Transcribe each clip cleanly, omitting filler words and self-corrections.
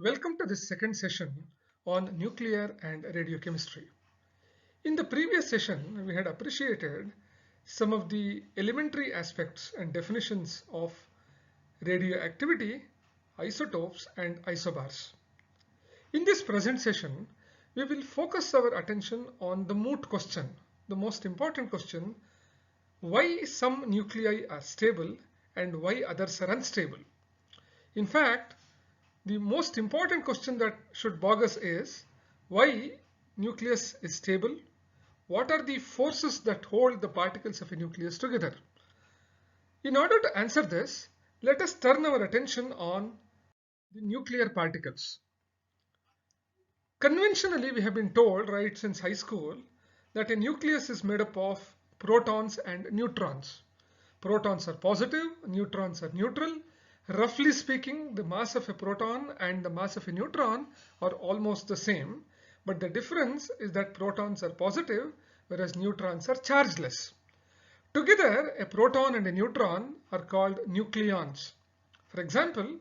Welcome to this second session on nuclear and radiochemistry. In the previous session, we had appreciated some of the elementary aspects and definitions of radioactivity, isotopes, and isobars. In this present session, we will focus our attention on the moot question, the most important question: why some nuclei are stable and why others are unstable. In fact, the most important question that should bog us is why nucleus is stable, what are the forces that hold the particles of a nucleus together. In order to answer this, let us turn our attention on the nuclear particles. Conventionally, we have been told right since high school that a nucleus is made up of protons and neutrons. Protons are positive, neutrons are neutral. Roughly speaking, the mass of a proton and the mass of a neutron are almost the same, but the difference is that protons are positive whereas neutrons are chargeless. Together, a proton and a neutron are called nucleons. For example,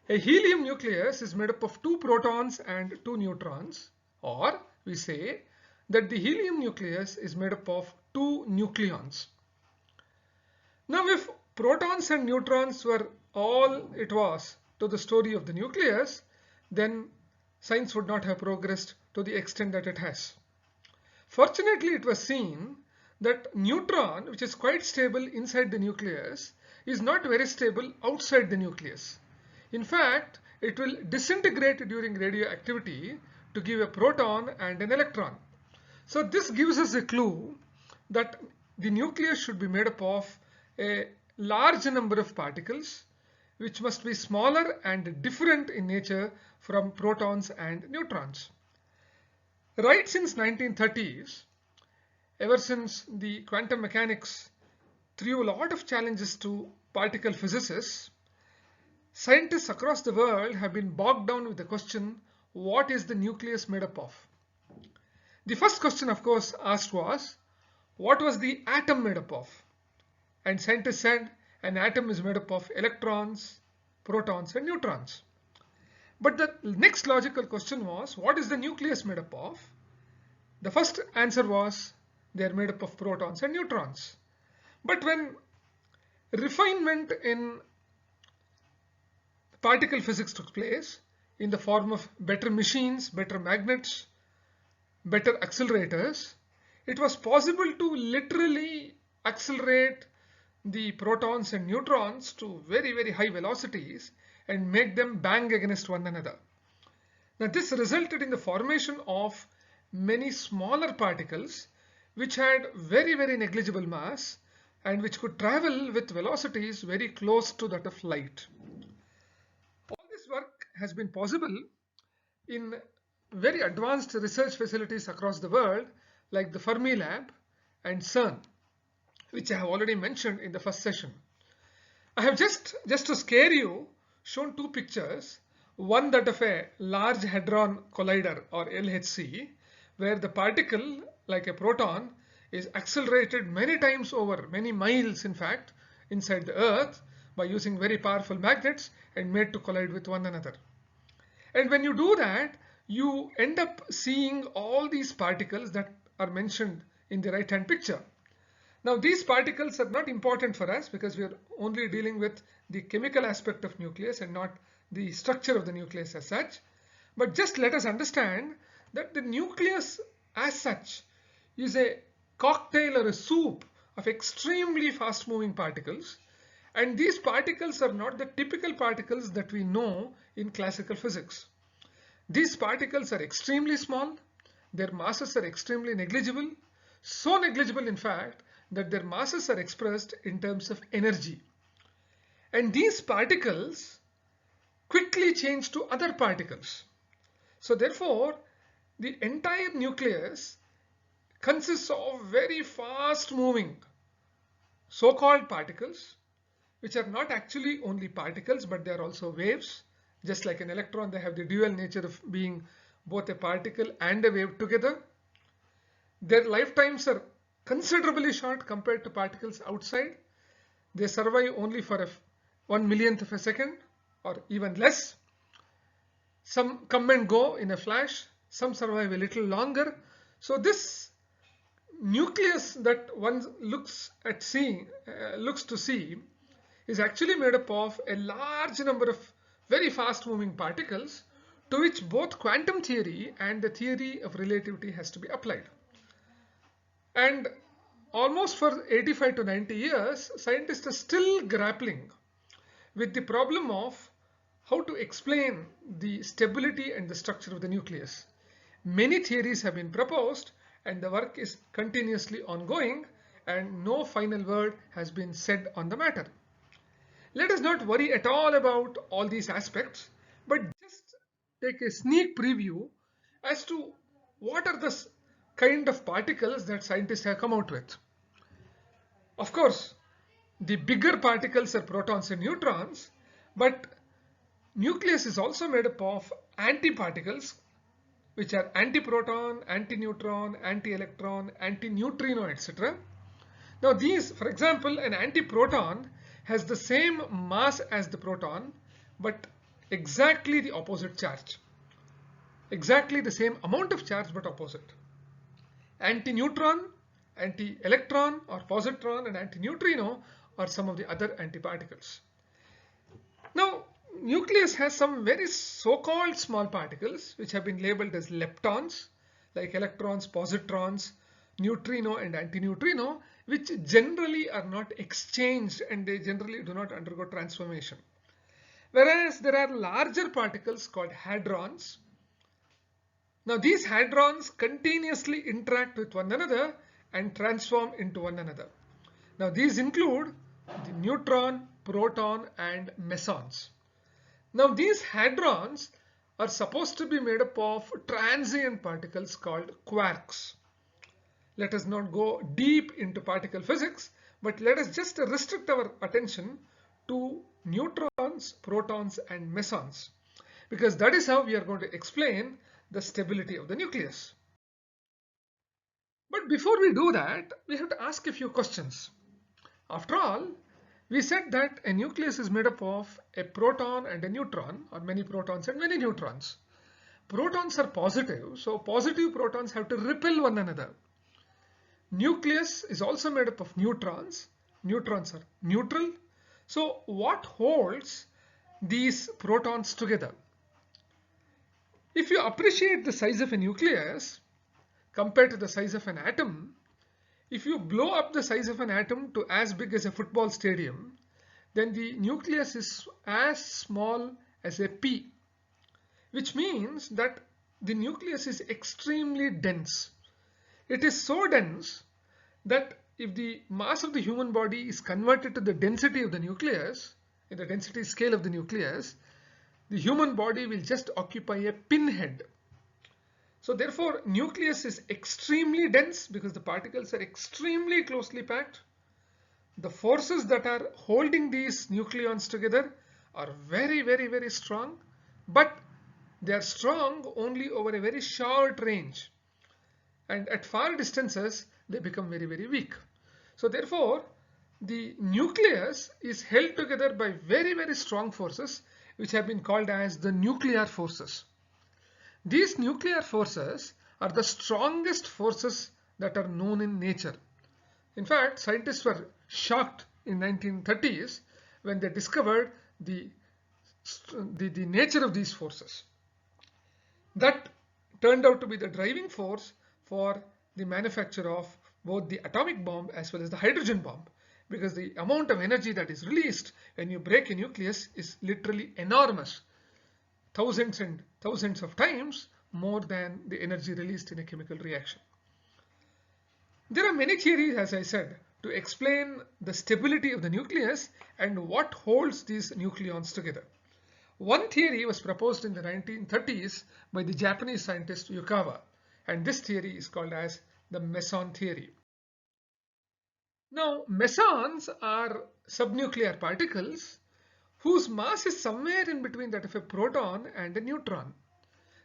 a helium nucleus is made up of two protons and two neutrons, or we say that the helium nucleus is made up of two nucleons. Now, if protons and neutrons were all it was to the story of the nucleus, then science would not have progressed to the extent that it has. Fortunately, it was seen that neutron, which is quite stable inside the nucleus, is not very stable outside the nucleus. In fact, it will disintegrate during radioactivity to give a proton and an electron. So this gives us a clue that the nucleus should be made up of a large number of particles which must be smaller and different in nature from protons and neutrons. Right since 1930s, ever since the quantum mechanics threw a lot of challenges to particle physicists, scientists across the world have been bogged down with the question, what is the nucleus made up of? The first question, of course, asked was, what was the atom made up of? And scientists said an atom is made up of electrons, protons, and neutrons. But the next logical question was, what is the nucleus made up of? The first answer was, they are made up of protons and neutrons. But when refinement in particle physics took place in the form of better machines, better magnets, better accelerators, it was possible to literally accelerate the protons and neutrons to very, very high velocities and make them bang against one another. Now, this resulted in the formation of many smaller particles which had very, very negligible mass and which could travel with velocities very close to that of light. All this work has been possible in very advanced research facilities across the world like the Fermi Lab and CERN, which I have already mentioned in the first session. I have just to scare you shown two pictures, one that of a Large Hadron Collider or LHC, where the particle like a proton is accelerated many times over, many miles in fact, inside the earth by using very powerful magnets and made to collide with one another. And when you do that, you end up seeing all these particles that are mentioned in the right hand picture. Now, these particles are not important for us because we are only dealing with the chemical aspect of nucleus and not the structure of the nucleus as such. But just let us understand that the nucleus as such is a cocktail or a soup of extremely fast moving particles, and these particles are not the typical particles that we know in classical physics. These particles are extremely small, their masses are extremely negligible, so negligible in fact that their masses are expressed in terms of energy. And these particles quickly change to other particles. So therefore, the entire nucleus consists of very fast moving so-called particles, which are not actually only particles, but they are also waves. Just like an electron, they have the dual nature of being both a particle and a wave together. Their lifetimes are considerably short compared to particles outside. They survive only for 1 millionth of a second or even less. Some come and go in a flash, some survive a little longer. So this nucleus that one looks to see is actually made up of a large number of very fast moving particles to which both quantum theory and the theory of relativity has to be applied. And almost for 85 to 90 years, scientists are still grappling with the problem of how to explain the stability and the structure of the nucleus. Many theories have been proposed and the work is continuously ongoing and no final word has been said on the matter. Let us not worry at all about all these aspects, but just take a sneak preview as to what are the kind of particles that scientists have come out with. Of course, the bigger particles are protons and neutrons, but nucleus is also made up of antiparticles, which are antiproton, antineutron, anti-electron, antineutrino, etc. Now these, for example, an antiproton has the same mass as the proton, but exactly the opposite charge. Exactly the same amount of charge, but opposite. Antineutron, anti-electron or positron and antineutrino are some of the other antiparticles. Now, nucleus has some very so-called small particles which have been labeled as leptons, like electrons, positrons, neutrino and antineutrino, which generally are not exchanged and they generally do not undergo transformation. Whereas there are larger particles called hadrons. Now these hadrons continuously interact with one another and transform into one another. Now these include the neutron, proton and mesons. Now these hadrons are supposed to be made up of transient particles called quarks. Let us not go deep into particle physics, but let us just restrict our attention to neutrons, protons and mesons, because that is how we are going to explain the stability of the nucleus. But before we do that, we have to ask a few questions. After all, we said that a nucleus is made up of a proton and a neutron, or many protons and many neutrons. Protons are positive, so positive protons have to repel one another. Nucleus is also made up of neutrons. Neutrons are neutral. So what holds these protons together? If you appreciate the size of a nucleus compared to the size of an atom, if you blow up the size of an atom to as big as a football stadium, then the nucleus is as small as a pea, which means that the nucleus is extremely dense. It is so dense that if the mass of the human body is converted to the density of the nucleus, in the density scale of the nucleus, the human body will just occupy a pinhead. So therefore, nucleus is extremely dense because the particles are extremely closely packed. The forces that are holding these nucleons together are very, very, very strong, but they are strong only over a very short range. And at far distances, they become very, very weak. So therefore, the nucleus is held together by very, very strong forces, which have been called as the nuclear forces. These nuclear forces are the strongest forces that are known in nature. In fact, scientists were shocked in 1930s when they discovered the nature of these forces. That turned out to be the driving force for the manufacture of both the atomic bomb as well as the hydrogen bomb, because the amount of energy that is released when you break a nucleus is literally enormous. Thousands and thousands of times more than the energy released in a chemical reaction. There are many theories, as I said, to explain the stability of the nucleus and what holds these nucleons together. One theory was proposed in the 1930s by the Japanese scientist Yukawa, and this theory is called as the meson theory. Now, mesons are subnuclear particles whose mass is somewhere in between that of a proton and a neutron.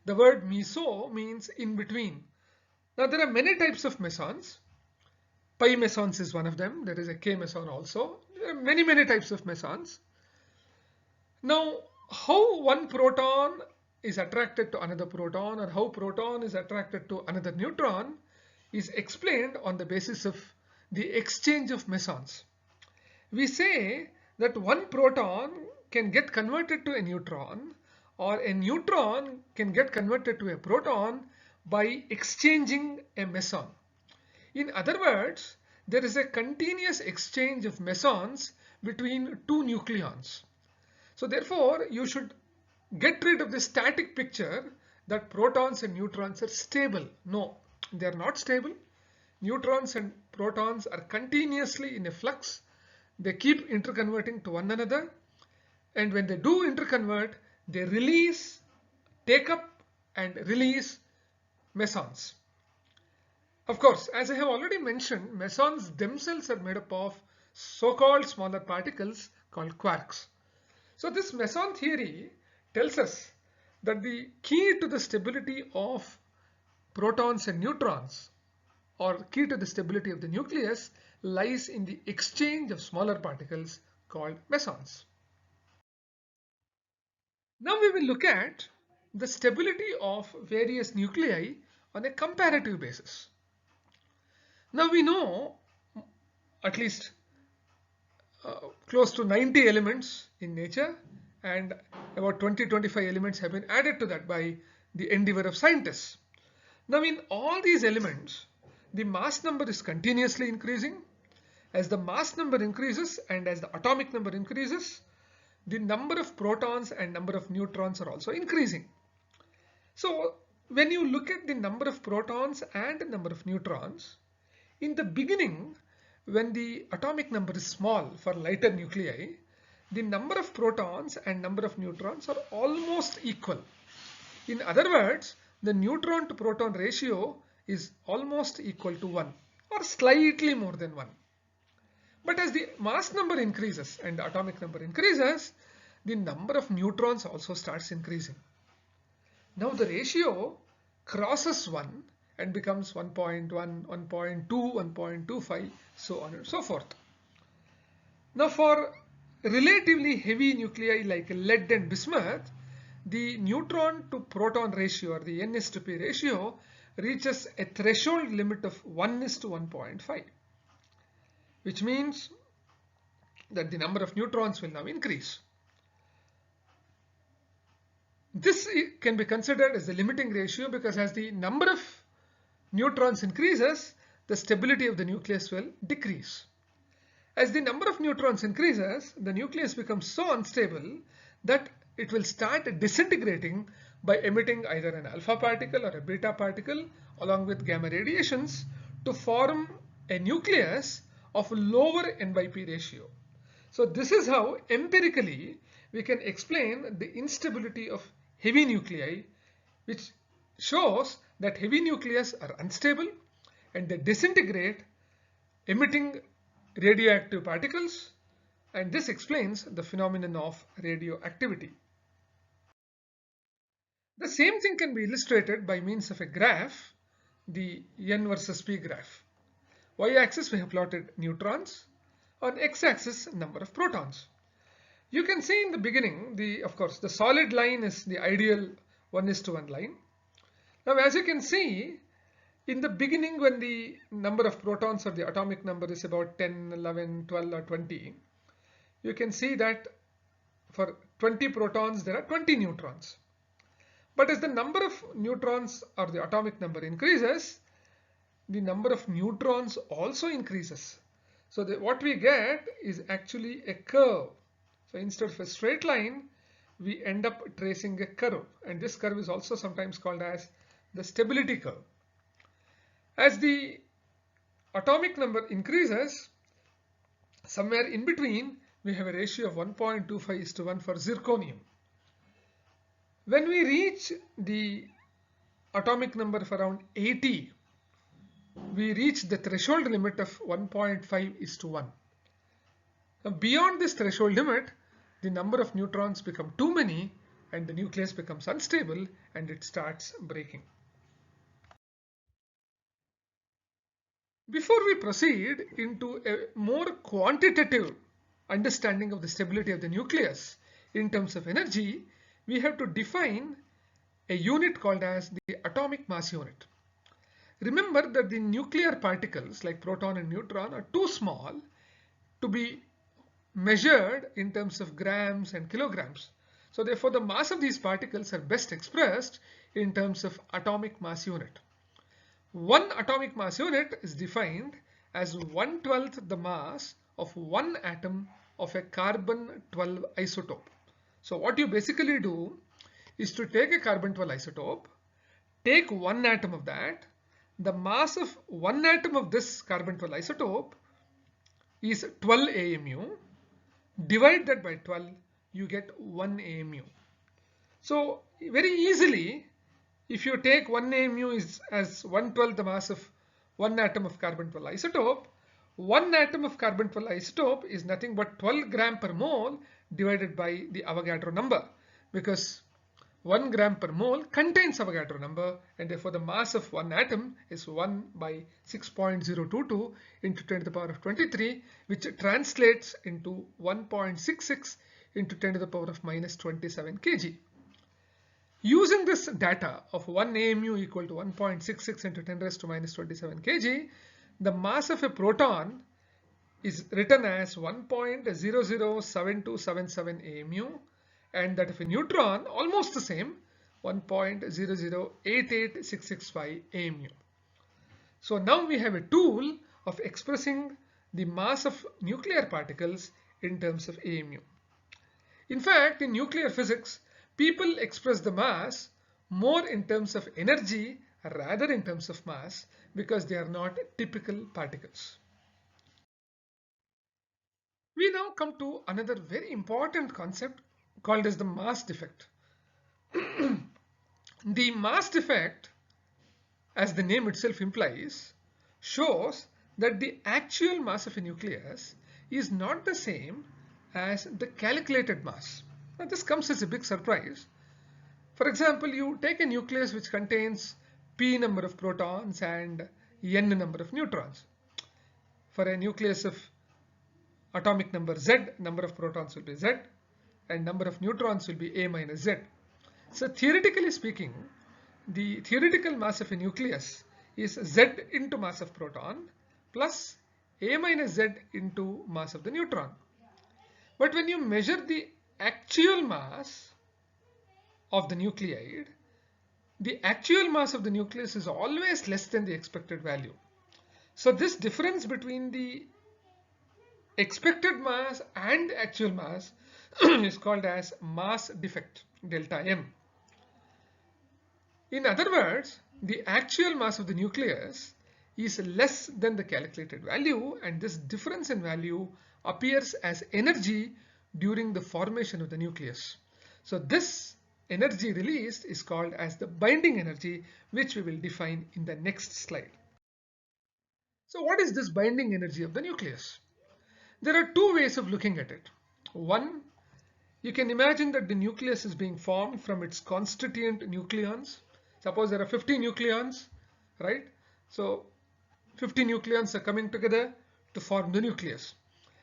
The word meso means in between. Now, there are many types of mesons. Pi mesons is one of them. There is a K meson also. There are many types of mesons. Now, how one proton is attracted to another proton or how proton is attracted to another neutron is explained on the basis of the exchange of mesons. We say that one proton can get converted to a neutron or a neutron can get converted to a proton by exchanging a meson. In other words, there is a continuous exchange of mesons between two nucleons. So therefore, you should get rid of the static picture that protons and neutrons are stable. No, they are not stable. Neutrons and protons are continuously in a flux. They keep interconverting to one another, and when they do interconvert, they release, take up and release mesons. Of course, as I have already mentioned, mesons themselves are made up of so-called smaller particles called quarks. So this meson theory tells us that the key to the stability of protons and neutrons, or key to the stability of the nucleus, lies in the exchange of smaller particles called mesons. Now we will look at the stability of various nuclei on a comparative basis. Now we know at least close to 90 elements in nature, and about 20-25 elements have been added to that by the endeavor of scientists. Now in all these elements, the mass number is continuously increasing. As the mass number increases and as the atomic number increases, the number of protons and number of neutrons are also increasing. So when you look at the number of protons and the number of neutrons, in the beginning, when the atomic number is small for lighter nuclei, the number of protons and number of neutrons are almost equal. In other words, the neutron to proton ratio is almost equal to 1 or slightly more than 1. But as the mass number increases and the atomic number increases, the number of neutrons also starts increasing. Now the ratio crosses 1 and becomes 1.1, 1.2, 1.25, so on and so forth. Now for relatively heavy nuclei like lead and bismuth, the neutron to proton ratio, or the N/P ratio, reaches a threshold limit of 1:1.5, which means that the number of neutrons will now increase. This can be considered as the limiting ratio, because as the number of neutrons increases, the stability of the nucleus will decrease. As the number of neutrons increases, the nucleus becomes so unstable that it will start disintegrating by emitting either an alpha particle or a beta particle along with gamma radiations to form a nucleus of lower N/P ratio. So this is how empirically we can explain the instability of heavy nuclei, which shows that heavy nuclei are unstable and they disintegrate, emitting radioactive particles, and this explains the phenomenon of radioactivity. The same thing can be illustrated by means of a graph, the N versus P graph. Y-axis we have plotted neutrons, on x-axis number of protons. You can see in the beginning, of course, the solid line is the ideal 1:1 line. Now as you can see, in the beginning, when the number of protons or the atomic number is about 10, 11, 12 or 20, you can see that for 20 protons there are 20 neutrons. But as the number of neutrons or the atomic number increases, the number of neutrons also increases. So what we get is actually a curve. So instead of a straight line, we end up tracing a curve, and this curve is also sometimes called as the stability curve. As the atomic number increases, somewhere in between we have a ratio of 1.25:1 for zirconium. When we reach the atomic number of around 80, we reach the threshold limit of 1.5:1. Now beyond this threshold limit, the number of neutrons become too many and the nucleus becomes unstable and it starts breaking. Before we proceed into a more quantitative understanding of the stability of the nucleus in terms of energy, we have to define a unit called as the atomic mass unit. Remember that the nuclear particles like proton and neutron are too small to be measured in terms of grams and kilograms. So therefore the mass of these particles are best expressed in terms of atomic mass unit. One atomic mass unit is defined as 1/12 the mass of one atom of a carbon-12 isotope. So what you basically do is to take a carbon-12 isotope, take one atom of that, the mass of one atom of this carbon-12 isotope is 12 AMU, divide that by 12, you get 1 AMU. So very easily, if you take 1 AMU as 1/12 the mass of one atom of carbon-12 isotope, one atom of carbon-12 isotope is nothing but 12 gram per mole divided by the Avogadro number, because 1 gram per mole contains Avogadro number, and therefore the mass of one atom is 1 by 6.022 into 10 to the power of 23, which translates into 1.66 into 10 to the power of minus 27 kg. Using this data of 1 AMU equal to 1.66 into 10 raised to minus 27 kg, the mass of a proton is written as 1.007277 AMU, and that of a neutron almost the same, 1.0088665 AMU. So now we have a tool of expressing the mass of nuclear particles in terms of AMU. In fact, in nuclear physics, people express the mass more in terms of energy rather in terms of mass, because they are not typical particles. We now come to another very important concept called as the mass defect. The mass defect, as the name itself implies, shows that the actual mass of a nucleus is not the same as the calculated mass. Now this comes as a big surprise. For example, you take a nucleus which contains p number of protons and n number of neutrons. For a nucleus of atomic number Z, number of protons will be Z and number of neutrons will be A minus Z. So theoretically speaking, the theoretical mass of a nucleus is Z into mass of proton plus A minus Z into mass of the neutron. But when you measure the actual mass of the nuclide, the actual mass of the nucleus is always less than the expected value. So this difference between the expected mass and actual mass is called as mass defect, delta M. In other words, the actual mass of the nucleus is less than the calculated value, and this difference in value appears as energy during the formation of the nucleus. So this energy released is called as the binding energy, which we will define in the next slide. So what is this binding energy of the nucleus? There are two ways of looking at it. One, you can imagine that the nucleus is being formed from its constituent nucleons. Suppose there are 50 nucleons, right? So 50 nucleons are coming together to form the nucleus.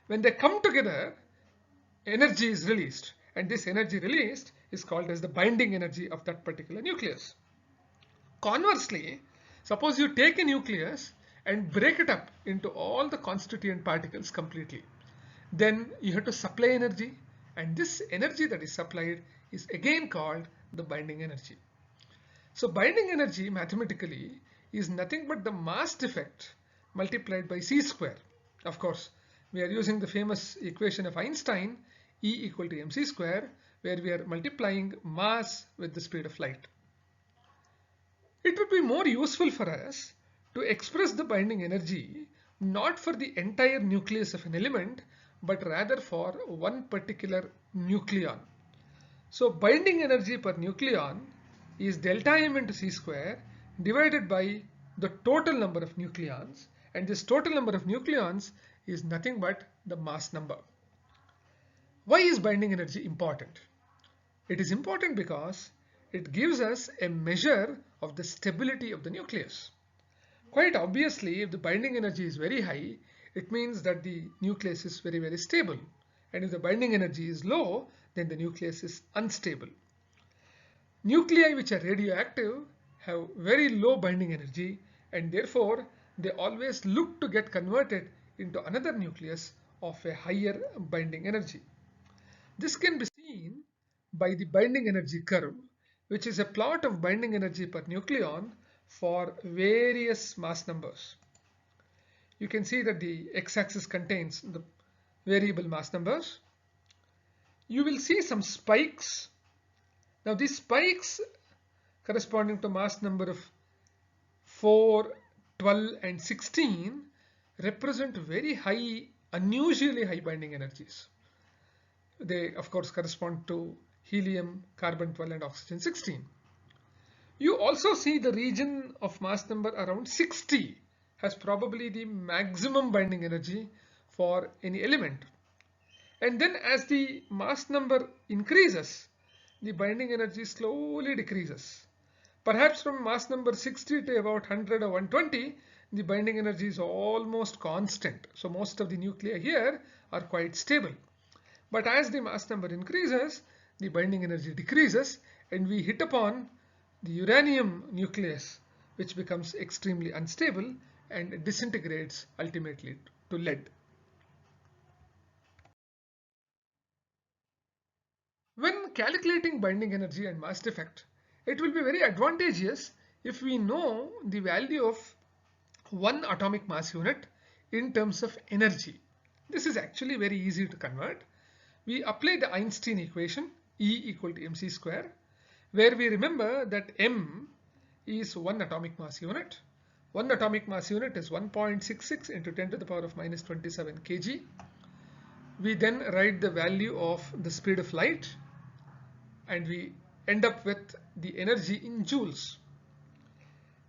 When they come together, energy is released, and this energy released is called as the binding energy of that particular nucleus. Conversely, suppose you take a nucleus and break it up into all the constituent particles completely. Then you have to supply energy, and this energy that is supplied is again called the binding energy. So binding energy mathematically is nothing but the mass defect multiplied by c square. Of course, we are using the famous equation of Einstein, E equal to mc square, where we are multiplying mass with the speed of light. It would be more useful for us to express the binding energy not for the entire nucleus of an element, but rather for one particular nucleon. So binding energy per nucleon is delta M into c square divided by the total number of nucleons, and this total number of nucleons is nothing but the mass number. Why is binding energy important? It is important because it gives us a measure of the stability of the nucleus. Quite obviously, if the binding energy is very high, it means that the nucleus is very, very stable. And if the binding energy is low, then the nucleus is unstable. Nuclei which are radioactive have very low binding energy, and therefore they always look to get converted into another nucleus of a higher binding energy. This can be seen by the binding energy curve, which is a plot of binding energy per nucleon for various mass numbers. You can see that the x-axis contains the variable mass numbers. You will see some spikes. Now these spikes corresponding to mass number of 4, 12 and 16 represent very high, unusually high binding energies. They of course correspond to helium, carbon 12 and oxygen 16. You also see the region of mass number around 60 has probably the maximum binding energy for any element. And then as the mass number increases, the binding energy slowly decreases. Perhaps from mass number 60 to about 100 or 120, the binding energy is almost constant. So most of the nuclei here are quite stable. But as the mass number increases, the binding energy decreases, and we hit upon the uranium nucleus, which becomes extremely unstable and disintegrates ultimately to lead. When calculating binding energy and mass defect, it will be very advantageous if we know the value of one atomic mass unit in terms of energy. This is actually very easy to convert. We apply the Einstein equation E equal to mc square, where we remember that m is one atomic mass unit. One atomic mass unit is 1.66 into 10 to the power of minus 27 kg. We then write the value of the speed of light, and we end up with the energy in joules.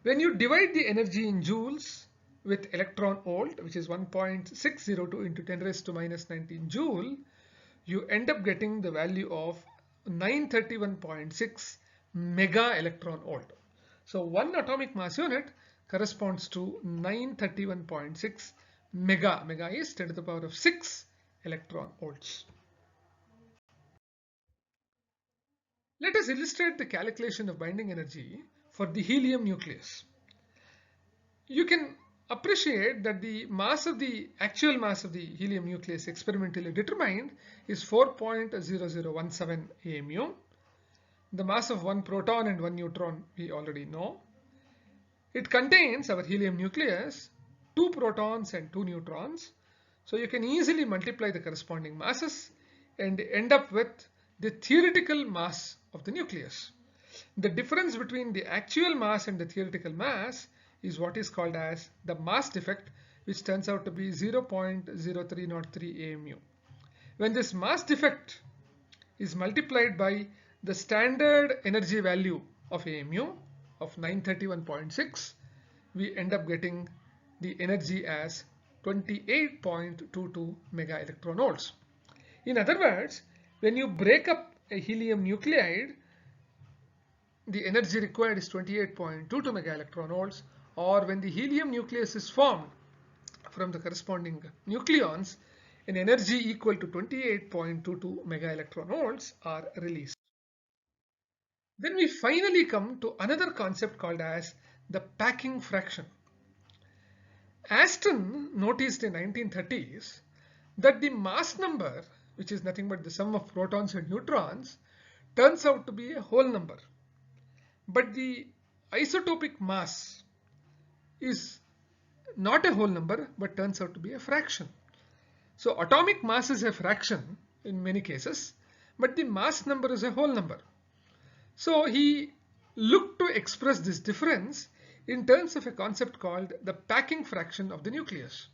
When you divide the energy in joules with electron volt, which is 1.602 into 10 raised to minus 19 joule, you end up getting the value of 931.6 mega electron volt. So one atomic mass unit corresponds to 931.6 mega. Mega is 10 to the power of 6 electron volts. Let us illustrate the calculation of binding energy for the helium nucleus. You can appreciate that the actual mass of the helium nucleus experimentally determined is 4.0017 AMU. The mass of one proton and one neutron we already know. It contains, our helium nucleus, 2 protons and 2 neutrons. So you can easily multiply the corresponding masses and end up with the theoretical mass of the nucleus. The difference between the actual mass and the theoretical mass is what is called as the mass defect, which turns out to be 0.0303 AMU. When this mass defect is multiplied by the standard energy value of AMU of 931.6, we end up getting the energy as 28.22 mega electron volts. In other words, when you break up a helium nuclide, the energy required is 28.22 mega electron volts, or when the helium nucleus is formed from the corresponding nucleons, an energy equal to 28.22 mega electron volts are released. Then we finally come to another concept called as the packing fraction. Aston noticed in 1930s that the mass number, which is nothing but the sum of protons and neutrons, turns out to be a whole number. But the isotopic mass is not a whole number, but turns out to be a fraction. So atomic mass is a fraction in many cases, but the mass number is a whole number. So he looked to express this difference in terms of a concept called the packing fraction of the nucleus.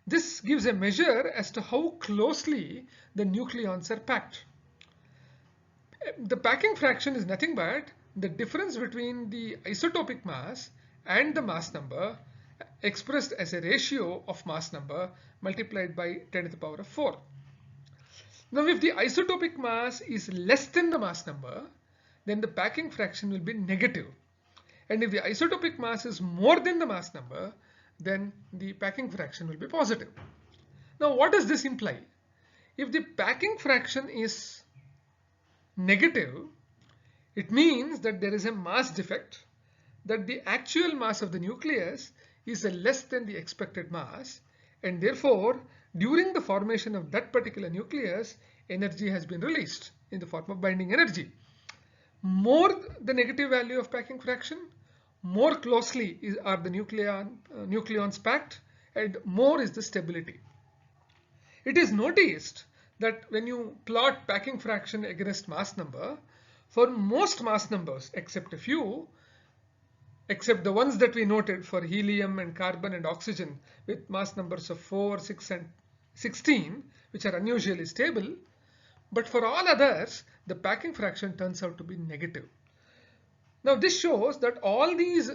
This gives a measure as to how closely the nucleons are packed. The packing fraction is nothing but the difference between the isotopic mass and the mass number expressed as a ratio of mass number multiplied by 10 to the power of 4. Now if the isotopic mass is less than the mass number, then the packing fraction will be negative. And if the isotopic mass is more than the mass number, then the packing fraction will be positive. Now what does this imply? If the packing fraction is negative, It means that there is a mass defect, that the actual mass of the nucleus is less than the expected mass, and therefore during the formation of that particular nucleus, energy has been released in the form of binding energy. More the negative value of packing fraction, more closely are the nucleons packed, and more is the stability. It is noticed that when you plot packing fraction against mass number, for most mass numbers except a few, except the ones that we noted for helium and carbon and oxygen with mass numbers of 4, 6 and 16, which are unusually stable, but for all others, the packing fraction turns out to be negative. Now this shows that all these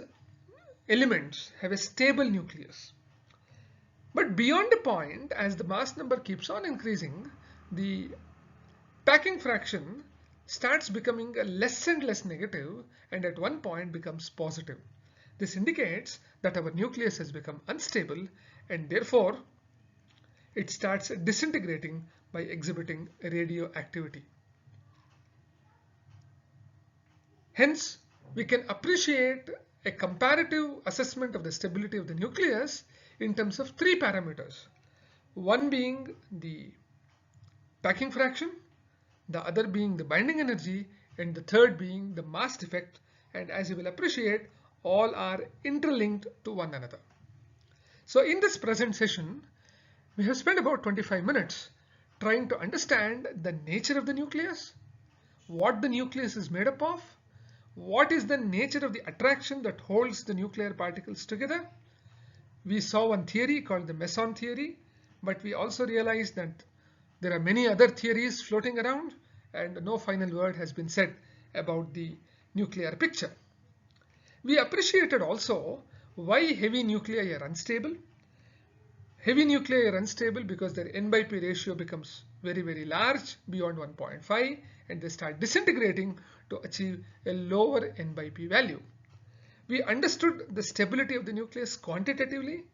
elements have a stable nucleus. But beyond a point, as the mass number keeps on increasing, the packing fraction starts becoming less and less negative, and at one point becomes positive. This indicates that our nucleus has become unstable, and therefore it starts disintegrating by exhibiting radioactivity. Hence, we can appreciate a comparative assessment of the stability of the nucleus in terms of three parameters. One being the packing fraction, the other being the binding energy, and the third being the mass defect. And as you will appreciate, all are interlinked to one another. So in this present session, we have spent about 25 minutes trying to understand the nature of the nucleus, what the nucleus is made up of, what is the nature of the attraction that holds the nuclear particles together. We saw one theory called the meson theory, but we also realized that there are many other theories floating around, and no final word has been said about the nuclear picture. We appreciated also why heavy nuclei are unstable. Heavy nuclei are unstable because their N by P ratio becomes very, very large, beyond 1.5, and they start disintegrating to achieve a lower N by P value. We understood the stability of the nucleus quantitatively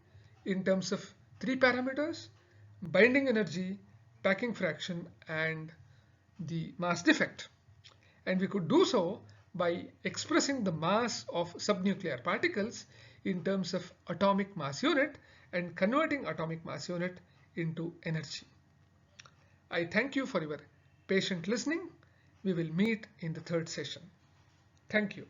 in terms of three parameters: binding energy, packing fraction, and the mass defect. And we could do so by expressing the mass of subnuclear particles in terms of atomic mass unit and converting atomic mass unit into energy. I thank you for your patient listening. We will meet in the third session. Thank you.